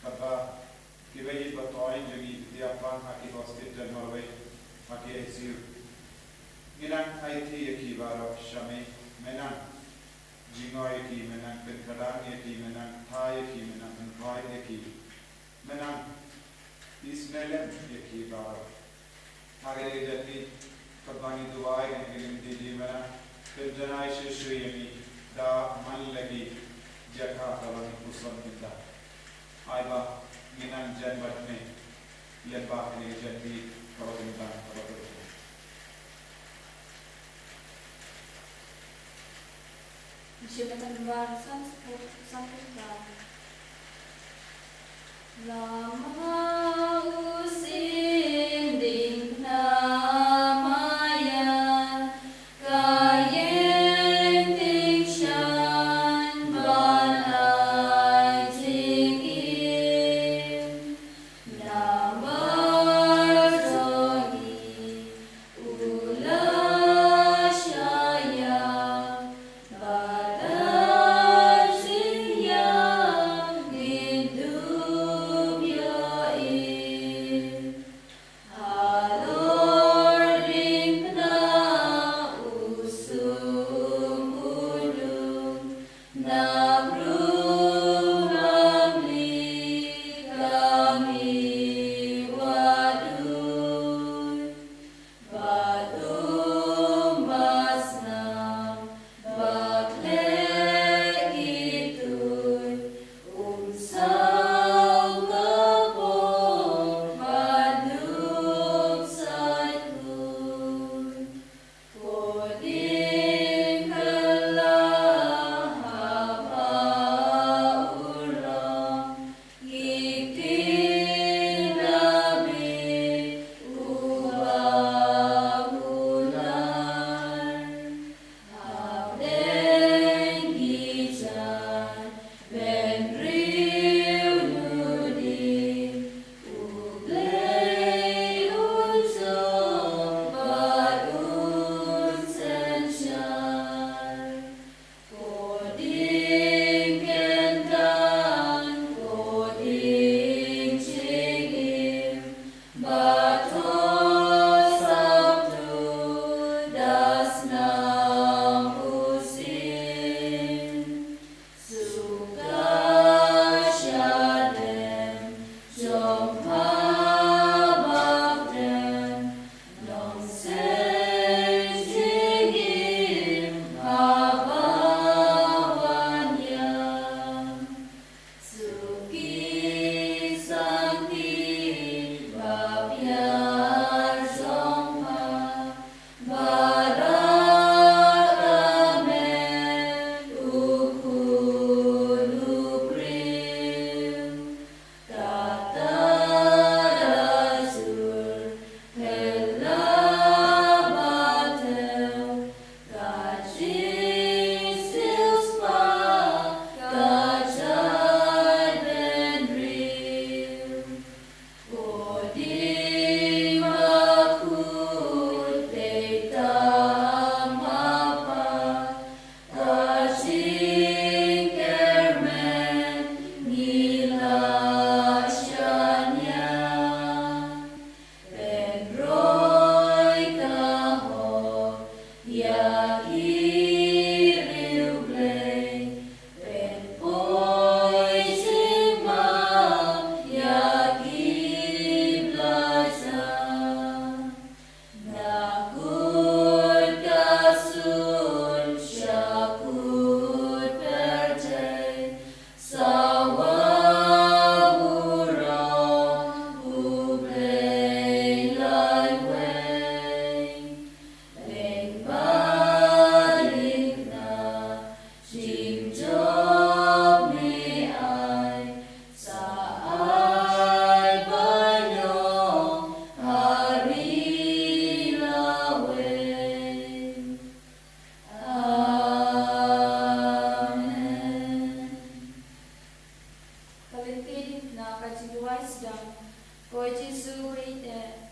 Haba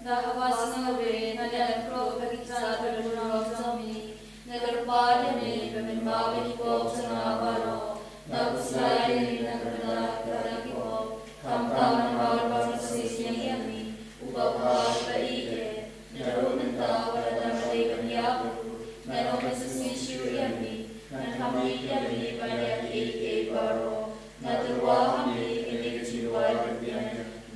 Rahawasnave, Nalanakro, Pakita, Rajami, Nagarpadi, Pamimbavi, Sanavaro, Naguslai, Nagarna, Karakipo, Kampana, Sisiami, Ubapa, Paide, Narumenta, Varadamari, Yabu, Nanomasishu Yami, Nakami Yami, Panyaki, Baro, Natuahami, Inichiwa,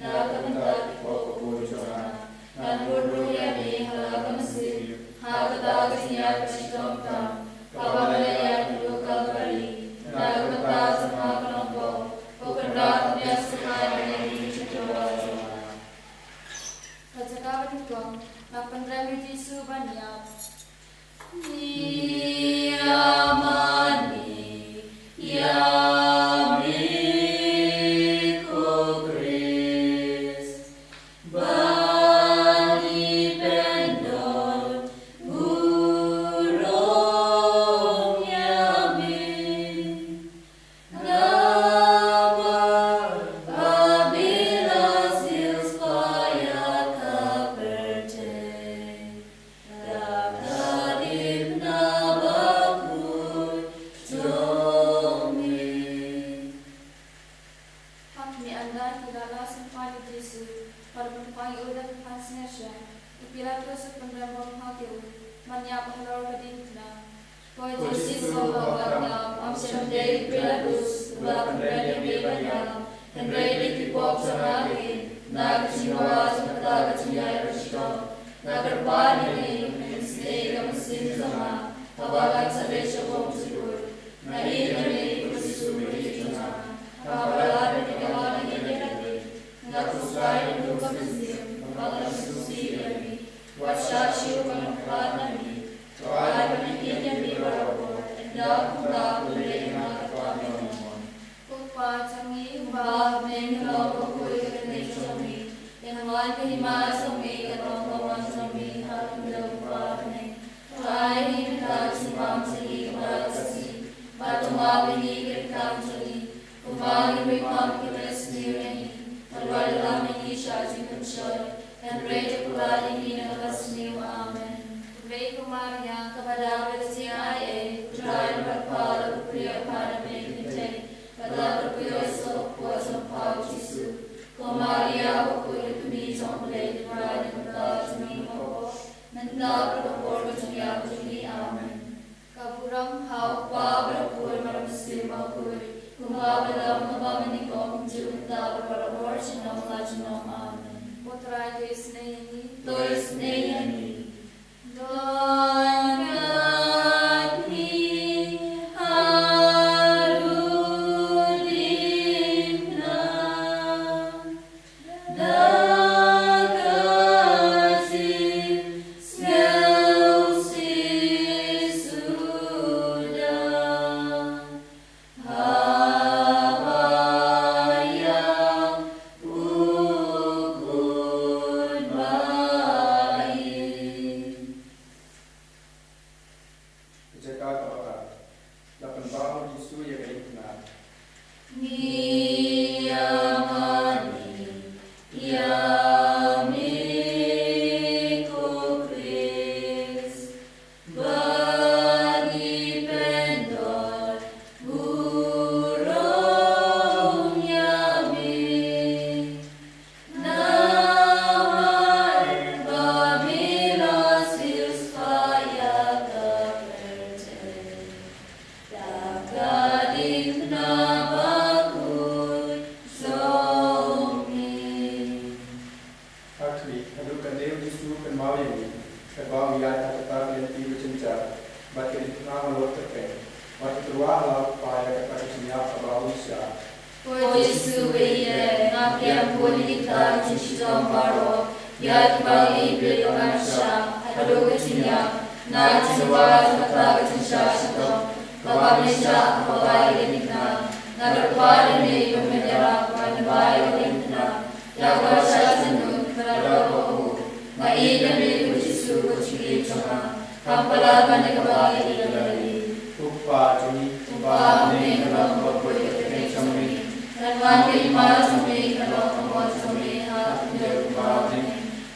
Nakamanta, Pokuchana. Nanpuru yami halakamasi, hakatagasiya kashtomtam, kavalaya tukavali, nagamata samakanampo, ukandratmya samayani chitavasana. Kajakavan tuam, napandramiti subanyap. Niyamani, yami kukris,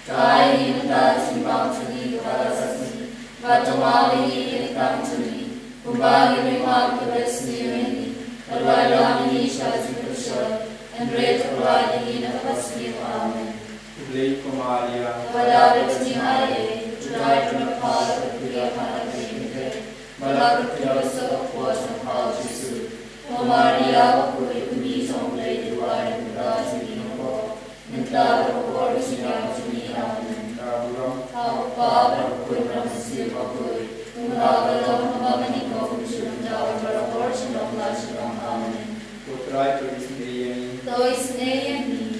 Kaya Mawini Kancani, Kumbagi Mimam Kavasniyani, Kalvalamini Shazipusha, and Great Vladini Navasni. Amen. Lei Maria, Vadavatni Aye, Traitanapala Priya Panagrimite, Malakatyosa Posam Halchisu, O Maria, Puri Kunizom Lady Wadi Mudazini Nako, Nintava Porosini. Amen. How Father, Purna Siva Puri, Unagalam Mamaniko, Shundawa Portion of Lasham. Amen. Putrai to his name. Tois Neyani.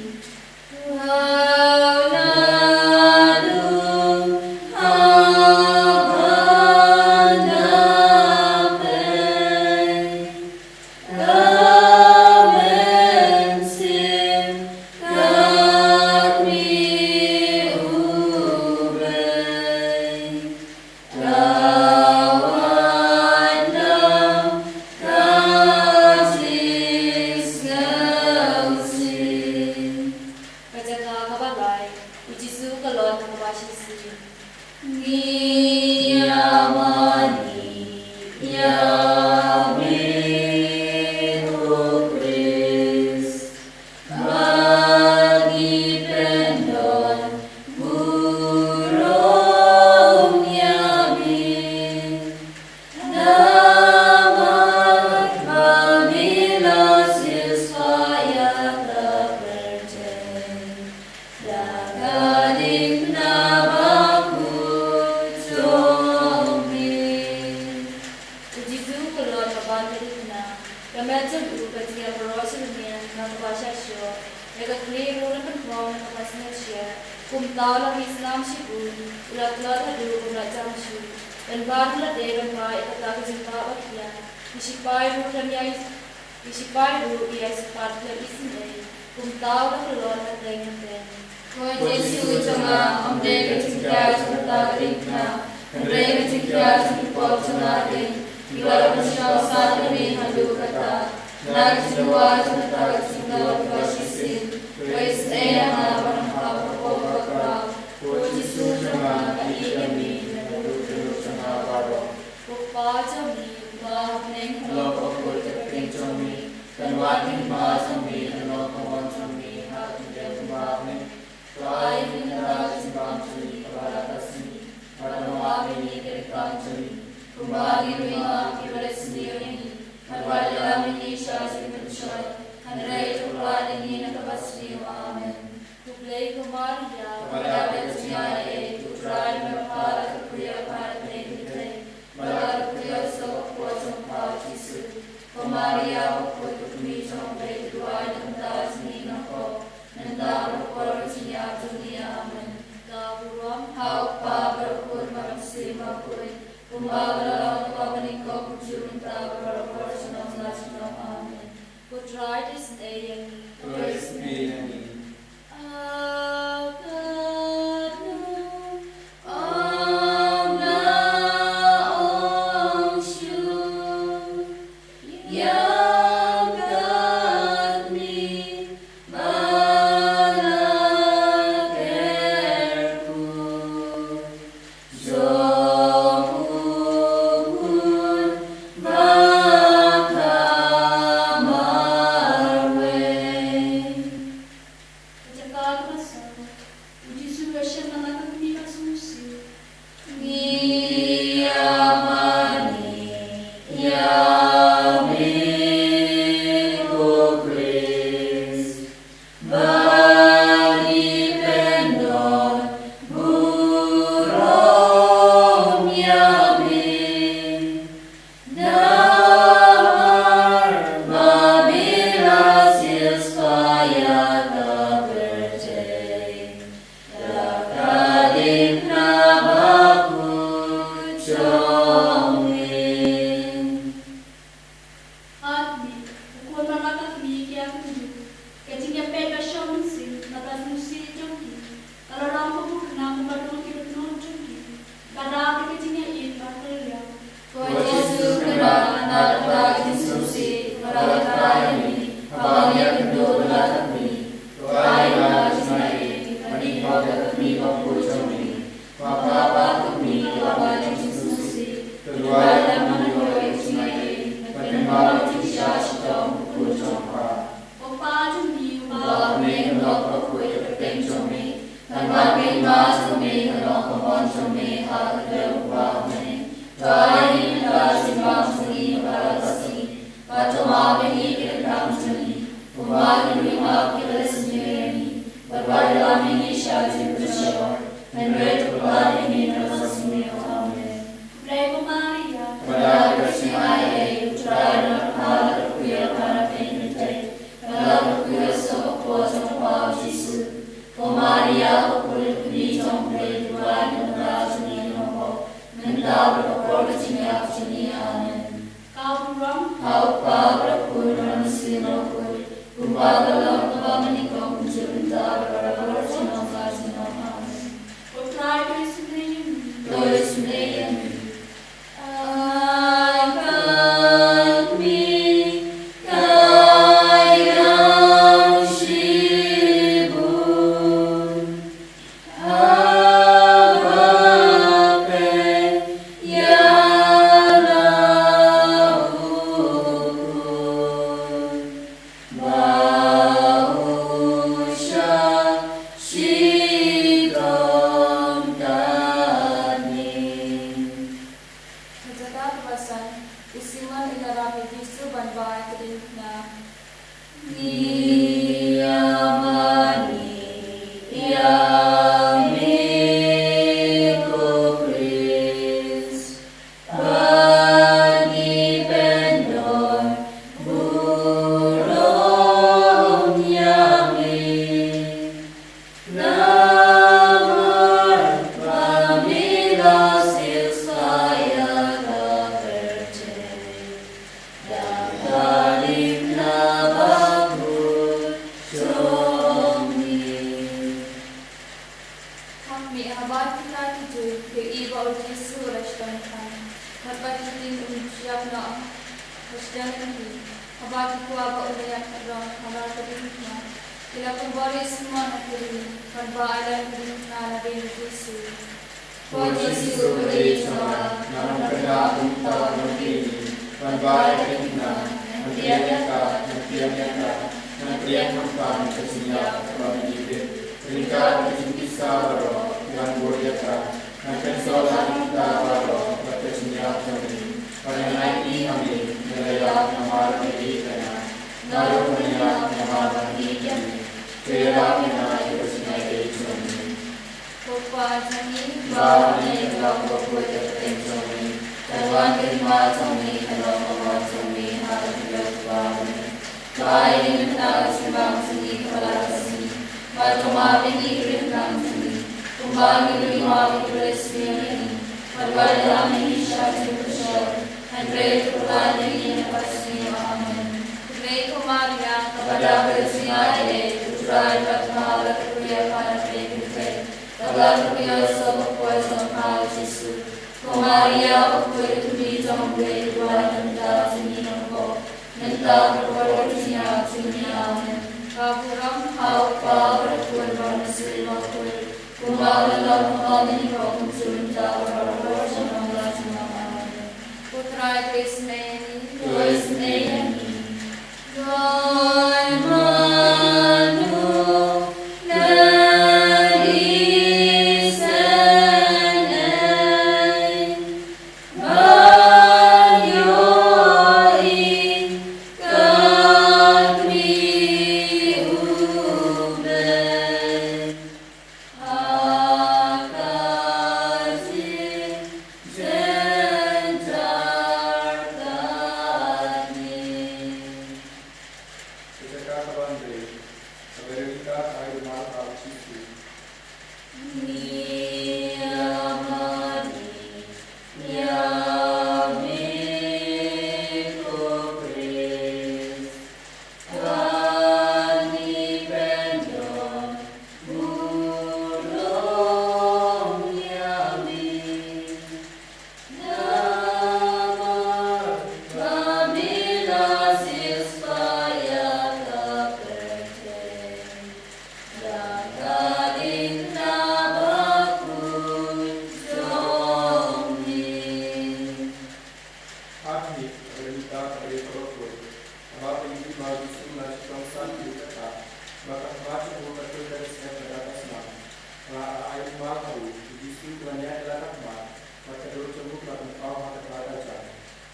Ay umakaw, Yesus banyak adalah takmat, maka doa cembuk lakukan kau maka kata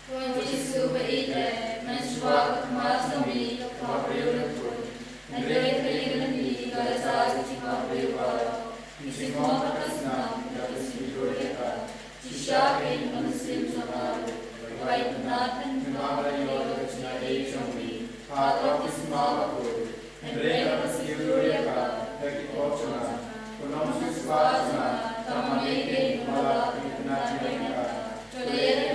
Tuhan Yesus beride, mensuap kemas demi kau beriulang dan dari keinginan diri pada saat cuma beriulang, misi mau berkesenang dapat hidup mereka, jika ingin muslim sama baik benar dan mengamalkan yang berkesenangan jombi, atau kismah aku, mereka hidup mereka bagi opsional, konon sesuatu tak memiliki malah benar mereka, kalian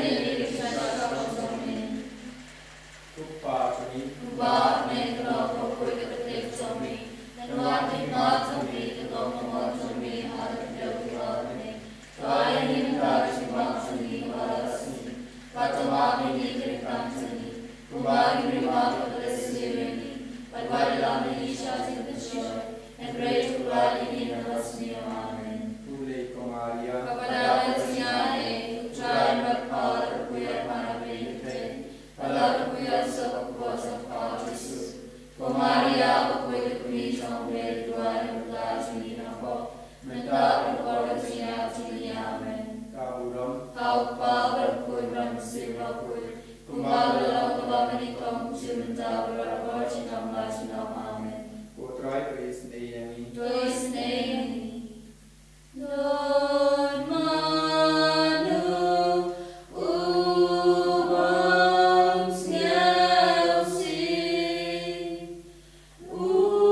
Rupa ne kalau kau ketik zombie dan mati zombie kalau mau zombie harus dilakukan ne kaya hingga simak seni balasni kata ini cerita seni kembali lima kepada ini pada dalam Indonesia sintesion and pray to God in the amen. Tule Maria Kepada Tuhan ucapan berkata kuya para binte pada kuya kuasa Yesus. Maria aku kami sampai Tuhan berkasih nampak mendak berkorban amen. Kau berkorban muslim berkorban kembali dalam kebaikan kamu cinta berkorban cinta amen. Potrai Kristus Eyami Dois neyani Lord manu ubang skelsi udape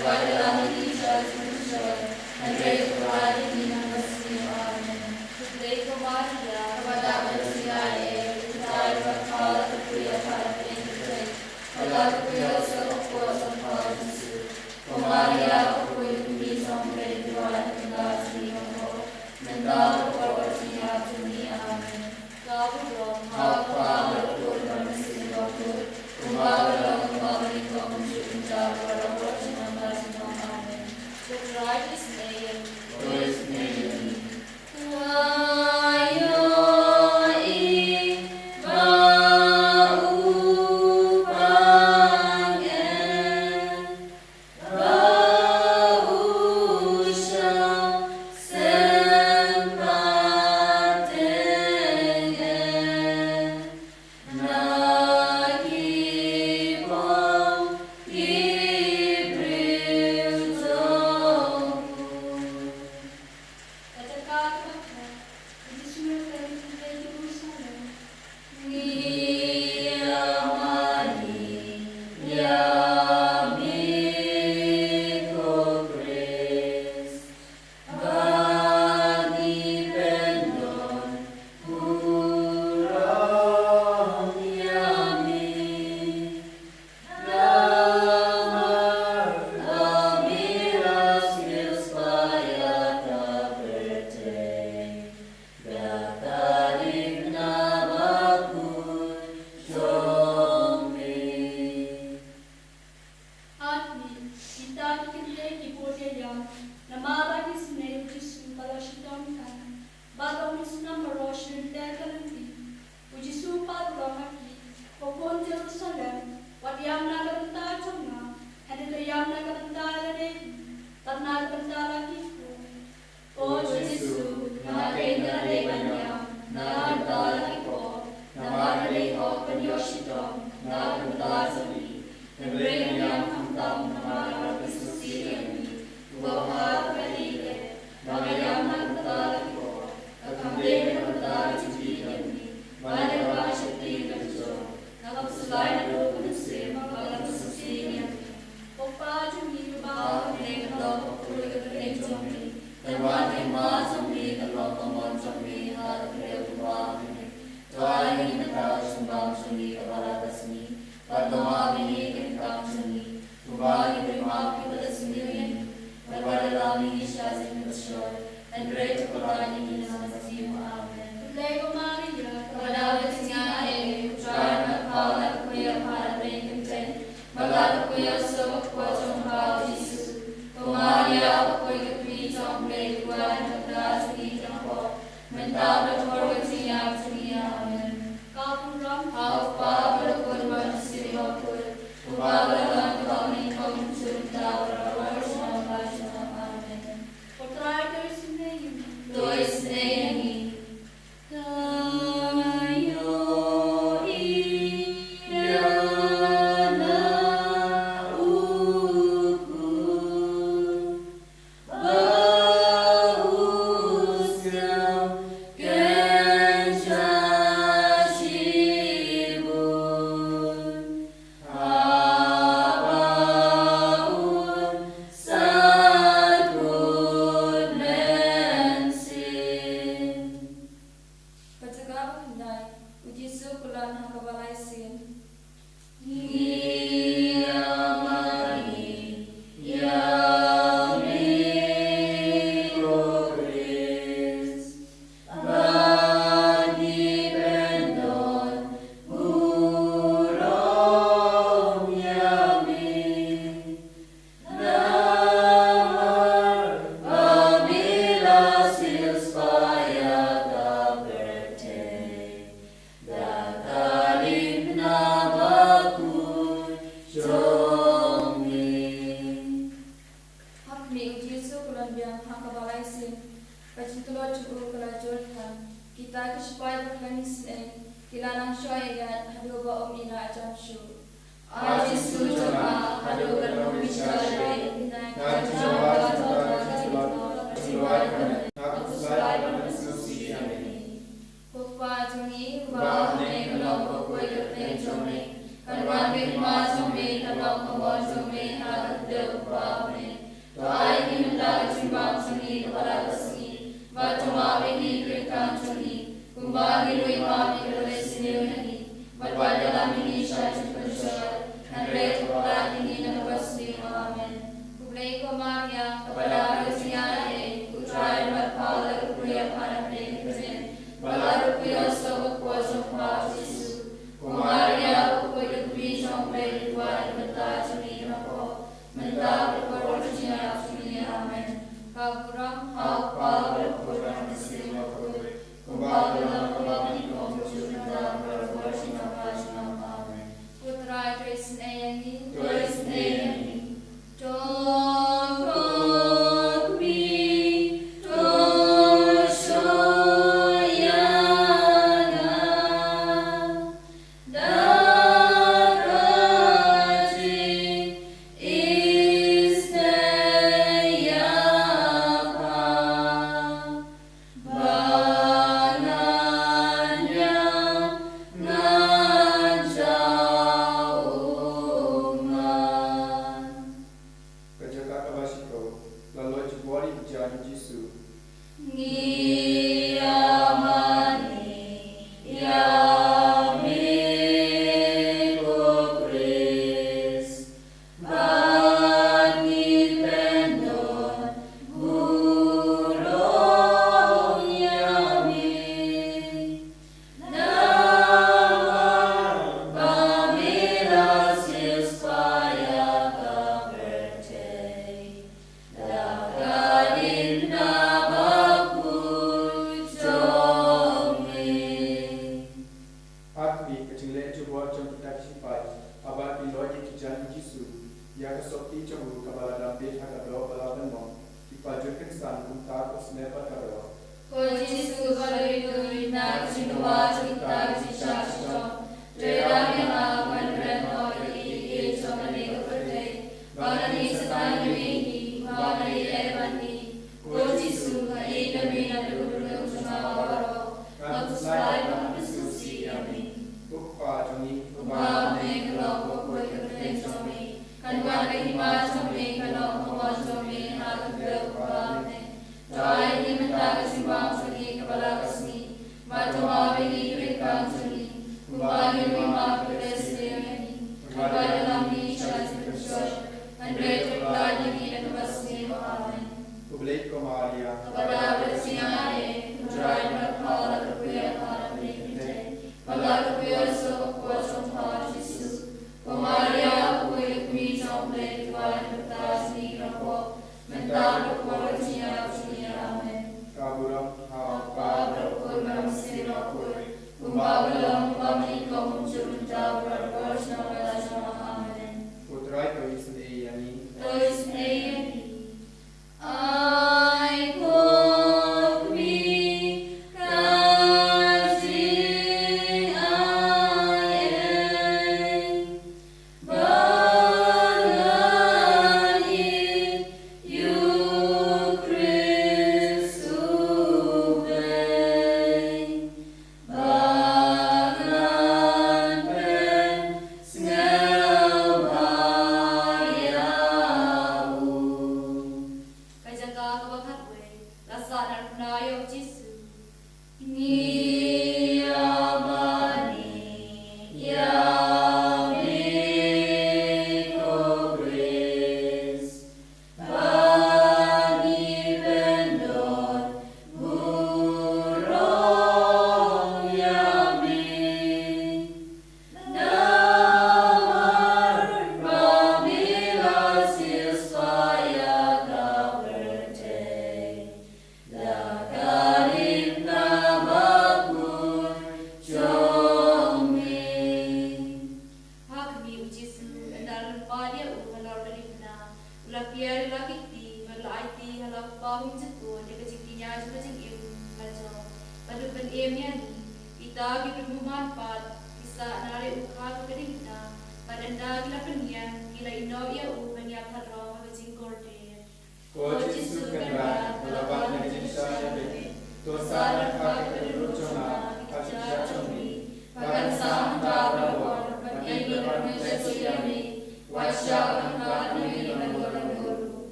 barudami kasito Nagi mentabrak korwatiya amen. Kapuram Hau pablo korban sirivapur, ubagalan kami komsurta warsham basham amen. Portrai Doisnei. Dois neemi. Jai Nimantaka Simbang Sagi Kapala Kasmi, Matama Vini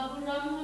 Abraham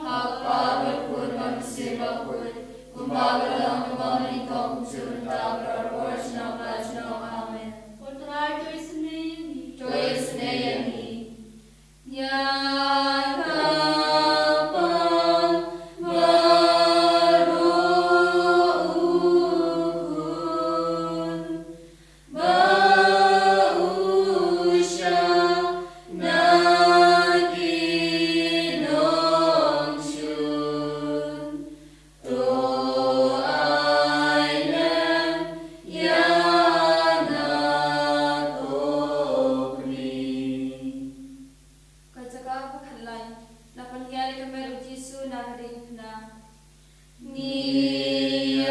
nagadingna. Niyamani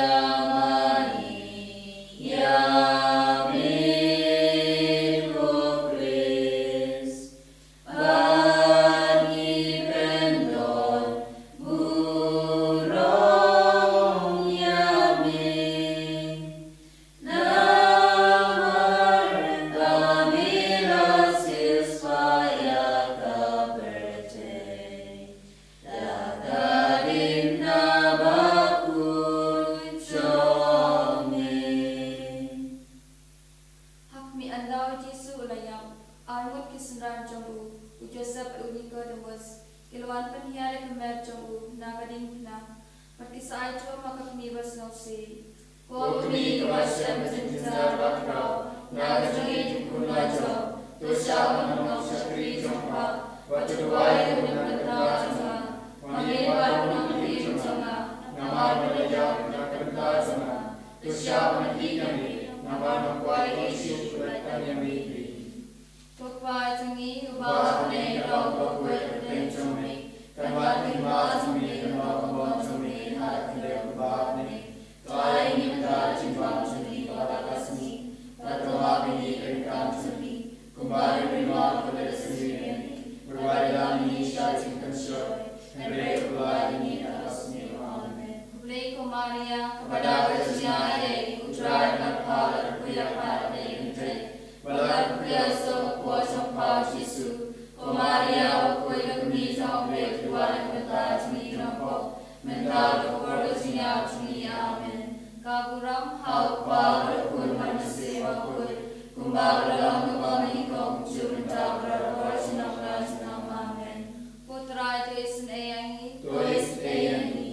yamin hokris, bagi pendon burung yamin, namar kamila siswaya kaberte, lagadim na bakun chomin. Hakmi andau Jesu ulayam, armut kisendran jomu, ujosap unika dewas, kilwan penhiare kemer jomu, nagading na, pertisai cua maka kami bersnausi. Kami kebasyam bercinta bakrau, nagading jukun lajau, tosya menangau syakri jompa, wajuduai menangkata jompa, mengibar menangkati jompa, namar menajak menangkata jompa, tosya menangkati kami, namar mengkuai isu kulatan yang mimpi. Tukpa jengi ubah menai rau berkuat berteng jomi, kanwat lima jomi, kanwat kembang jomi, harap tidak ubah menai, tuai minta jimbang jomi pada kasmi, pertama bini kerikan jomi, kembali lima pada sendiri, berwadilah ini syarjin kensyur, henry ubah ini kasmi, amin. Kubli Maria kepada Krisnya Ayah, putra dan kepala kuya pada intai, balar kuya so kuasa pau Yesus, Maria kuya kami sampai tuan kata jemi nampak, mental berkorosinya jemi amin. Kaguram hau pau berkun manusia makul, kumbang dalam kami kau cinta berkorosinya berkorosinya amin. Putra Yesus ayangi, Yesus ayangi.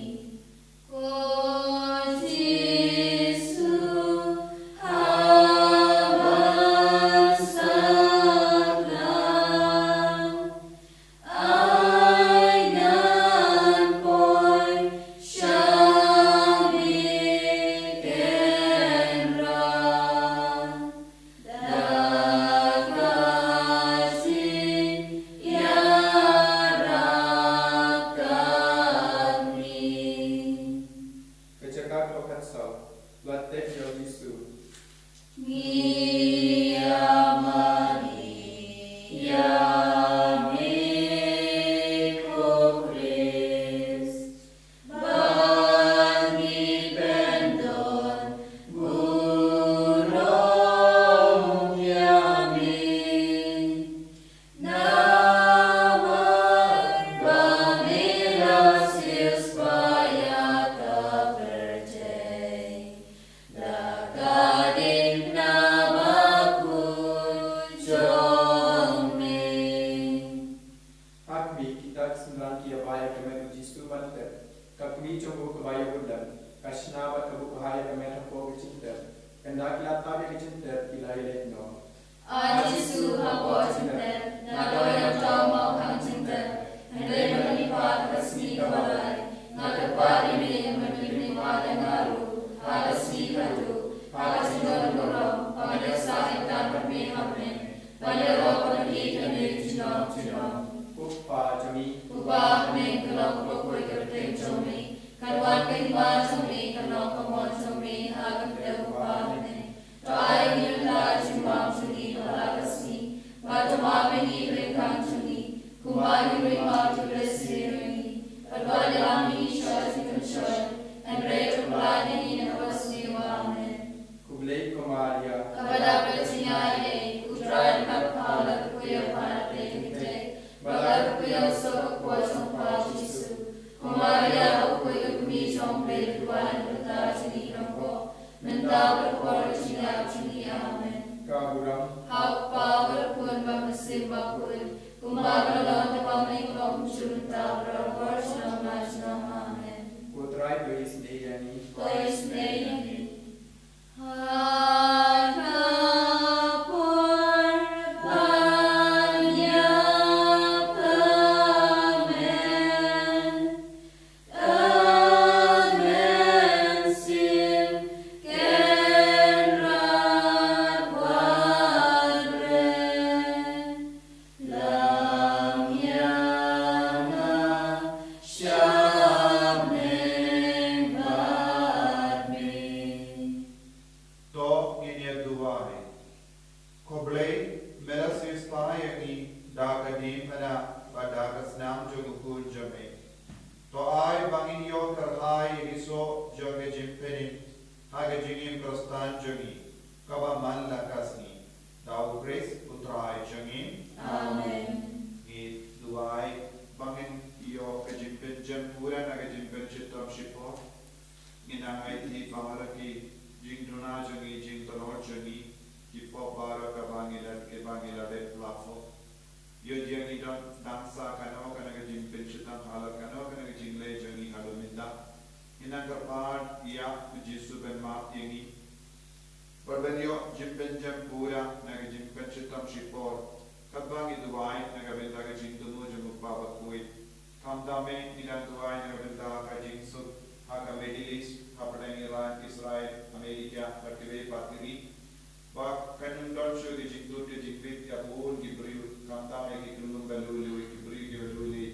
aga jingim prostan jongi kaba man lakasni dau grace utrai jangim Amen. ni duai bangin iyo kajimpen jampuran aga jimpen chitam shipo ina IT baharaki jing duna jongi jing tanor jongi jipo bara ka bangilat ke bangila de plafo yo dia ni don dansa kano kana ga jimpen chitam hala kano kana ga jingle jongi haluminda ina kapar ya jisu ben ma yengi Perbenio jimpen jampura naga jimpen chitam shipor kabangi duai naga benda ga jintunu jamu papa kui kamdame ina duai naga benda ka jinsu haga medilis hapadang Iran Israel Amerika berkebe patiri ba kanun don shu di jintu di jimbit ya bol gibriu kamdame ki kulun balulu gibriu ki balulu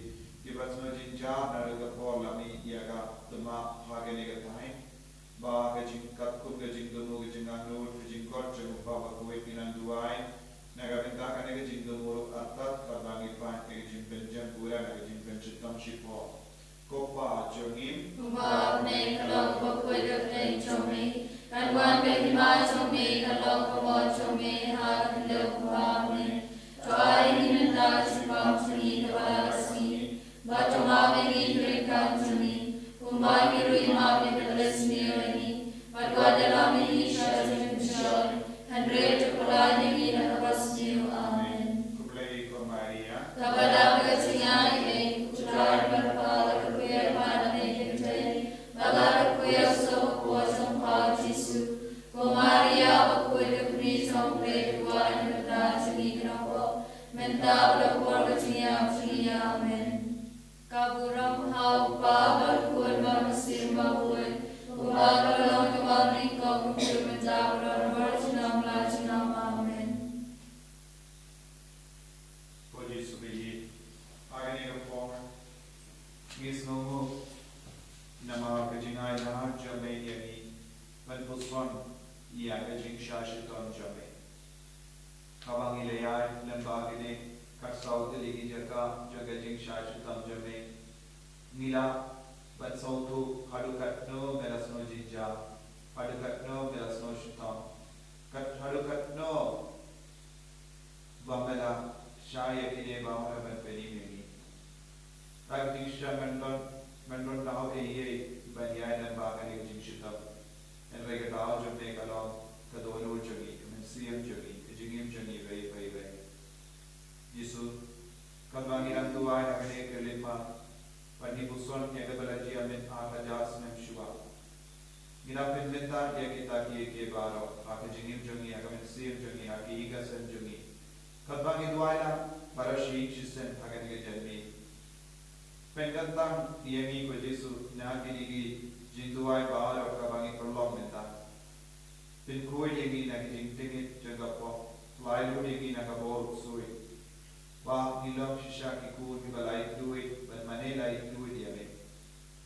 ki basno jinja naga por lami yaga tuma haga nega tai ba ga jing kat kun ga jing domo ga jing anu ga jing kor jeng ba ba ko pinan duai naga benta ka ga jing domo atat ka bangi pa ga jing benjam pura ga jing benchitam shipo ko pa jongim Ba ne kalong ko ko ga ne chomi kan wan ga hima chomi kalong ko mo chomi ha kan le ko ba ne try ni men da chipam suni ga ba suni ba choma me ni re kan suni kumba ki ru ma me ga lesni Padwadala mini shazim shon, hundred to Polani in a costume, amen. Kuplay ko Maria Kabala Gatiani in Kutar Pala Kuya Paname Kitay, Bagara Kuya so was on Pajisu, Kumaria Okuya Prison Play One with that Nigrabo, Mentabla Porgatia, amen. Kaburam how Baba Kurma Simba wood. Kumakalong kamaring ko kumpirman sa Virginam Latinam, amen. Hoje subi agni ka form ngis no nama ka jingai na jame yani ban puswan ya ka jing shashitam jame kabang ilayay lamba gine kasaw diligi jaka jaga jing shashitam jame nila ban sautu hadukat no merasno jinja hadukat no merasno shitam kat hadukat no bamela shaya kine bamela ban peni meni tak diksha mandon dao ye ban yai dan ba kali jing shitam en rega dao jame kalom kadolo jami men siam jami jingim jami vai Yesu kabangi ang tuwa na kane kelima Panibuson yang belaji amin ajas nem shua. Ina pinlenta ya kita ki baro ak jingim jongi ak men sim jongi ak iga sen jongi. Kadbangi duaila para shi chisen agan ge janmi. Pengantang yemi ko Jesu na kinigi jinduai baro kabangi kolom menta. Pin koi yemi na jing tingit jagapo lailu yemi na kabor sui. Ba nilom shisha ki ku ki balai duit ban manela duit yame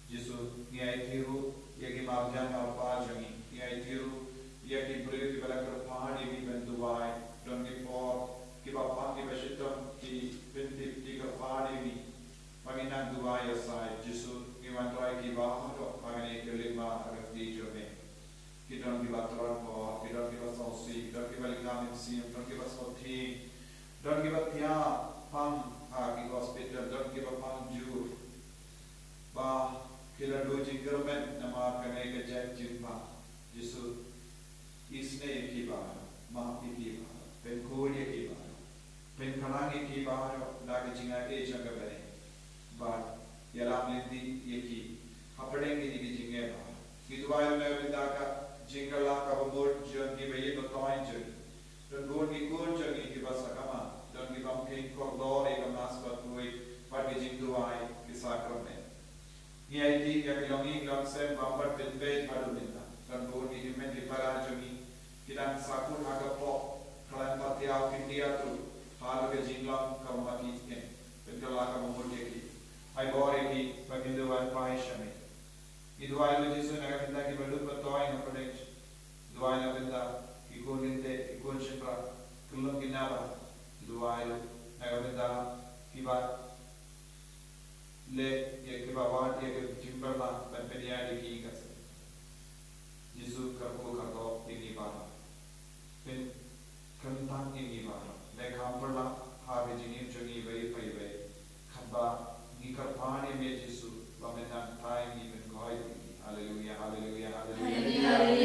Jesu ngai tiru ya ki mabjan ma pa jangi ngai tiru ya ki bru ki bala kar pahadi mi ban duai don ki por ki ba pa ki bashitam ki binti ki ka pahadi mi pagina duai asai Jesu ki mantrai ki ba ho pagane ke lima agati jome ki don ki ba tron ko ki don ki ba sausi don ki ba likam sim don ki ba sauti don't give up pam ki hospital, don't give up pam jur. Ba kila do jingermen nama kane ka jat jimpa. Yesu isne ki ba ma ki ba pen kodi ki ba pen kanangi ki ba na ka jinga e janga bane. Ba yalam lindi yeki hapadengi di jinge ba. Kidwai na bindaka jingala ka bol jon ki be batoin jon. Dan gon ki gon jangi ki basa kama dan ki bam ki kordor e kamas patui par ki jing duai ki sakrament ni ai ya ki longi lam sem bam par tin be hadu minta dan gon ki himen ki para jangi ki dan sakur aga po kalan patia ki dia tu halu ke jing lam kama ki ken pendala ka mol ki ai bore ki bagindu wan pai shame ki duai lo Jesu na ka ki balu patoi na protect duai na benda ikoninte ikon shipra kulum kinaba duayo agabenda kiba le ye kiba wat ye jimbarma panpeniya ki kas Yesu karpu karto ini bara pin kentang ini bara le kamperla habe jini joni bai pai bai khaba gi karpane me jisu bamena time even koi hallelujah hallelujah hallelujah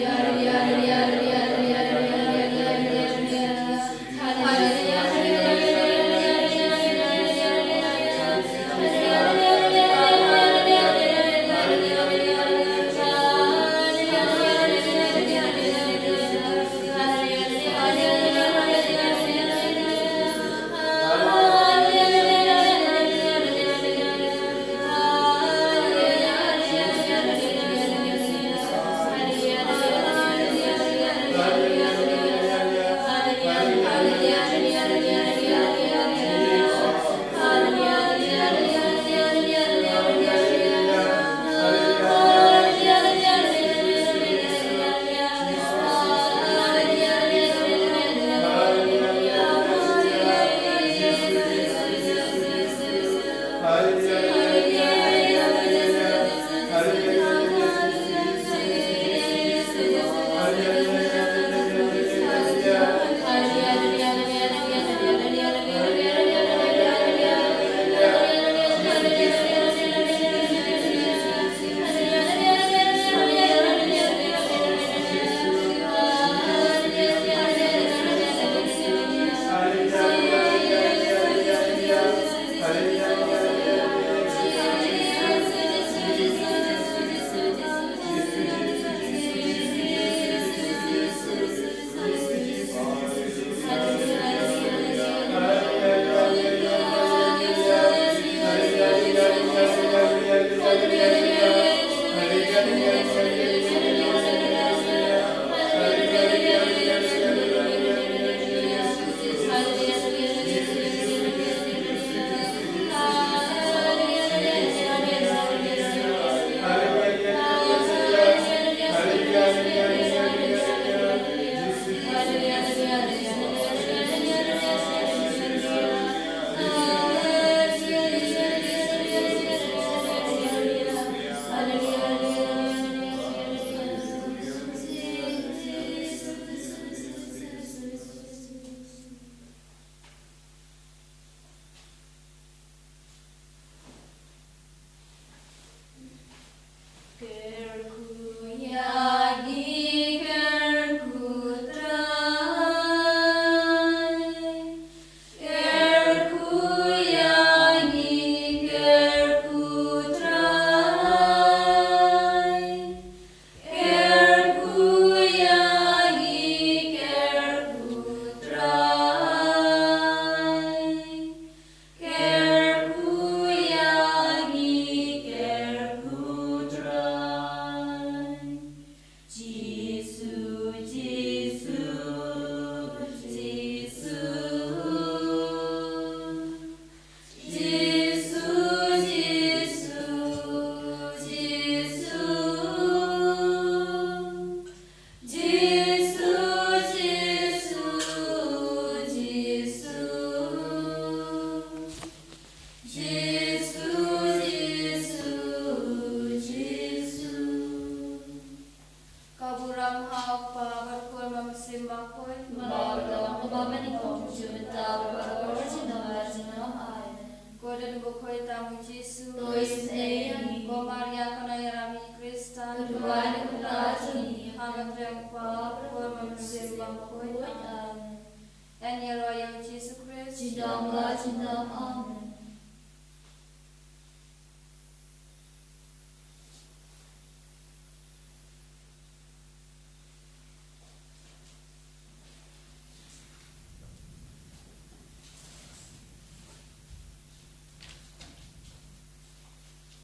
Cinta Allah, cinta Amen.